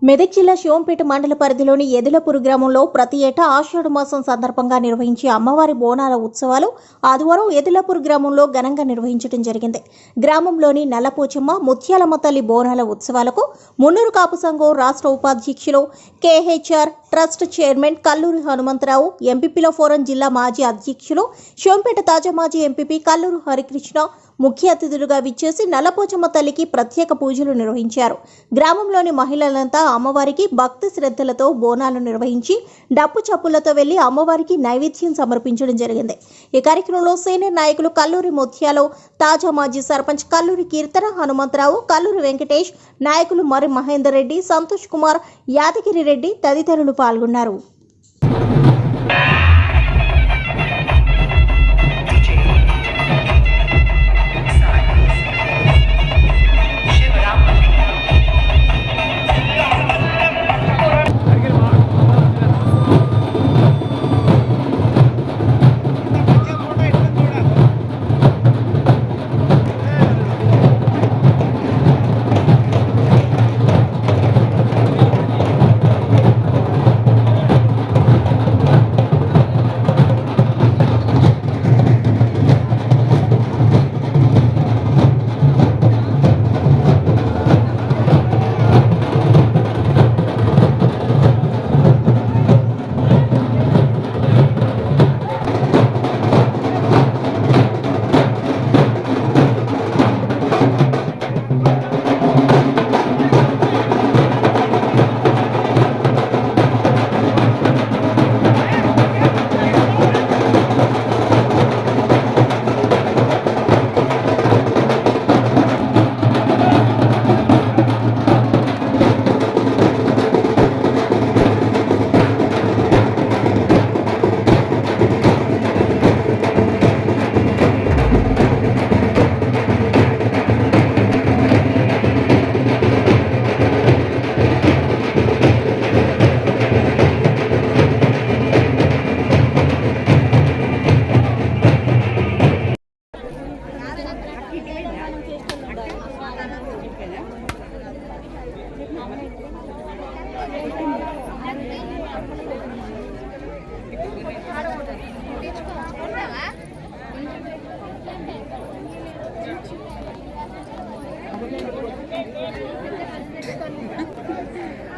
మెదక్ జిల్లా శివంపేట మండల పరిధిలోని ఎదులపూరు గ్రామంలో ప్రతి ఏటా ఆషాఢ మాసం సందర్భంగా నిర్వహించే అమ్మవారి బోనాల ఉత్సవాలు ఆదివారం ఎదులపూరు గ్రామంలో ఘనంగా నిర్వహించడం జరిగింది. గ్రామంలోని నల్లపోచమ్మ ముత్యాలమ్మ తల్లి బోనాల ఉత్సవాలకు మున్నూరు కాపు సంఘం రాష్ట్ర ఉపాధ్యక్షులు KHR trust chairman Kalluri Hanumantharao, ఎంపీపీల ఫోరం జిల్లా మాజీ అధ్యక్షులు శివంపేట తాజా మాజీ ఎంపీపీ కల్లూరు హరికృష్ణ ముఖ్య అతిథులుగా విచ్చేసి నల్లపోచమ్మ తల్లికి ప్రత్యేక పూజలు నిర్వహించారు. గ్రామంలోని మహిళలంతా అమ్మవారికి భక్తి శ్రద్ధలతో బోనాలు నిర్వహించి డప్పు చప్పులతో వెళ్లి అమ్మవారికి నైవేద్యం సమర్పించడం జరిగింది. ఈ కార్యక్రమంలో సీనియర్ నాయకులు కల్లూరి ముత్యాలు, తాజా మాజీ సర్పంచ్ కల్లూరి కీర్తన, హనుమంతరావు, కల్లూరి వెంకటేష్, నాయకులు మరి మహేందర్ రెడ్డి, సంతోష్ కుమార్, యాదగిరి రెడ్డి తదితరులు పాల్గొన్నారు.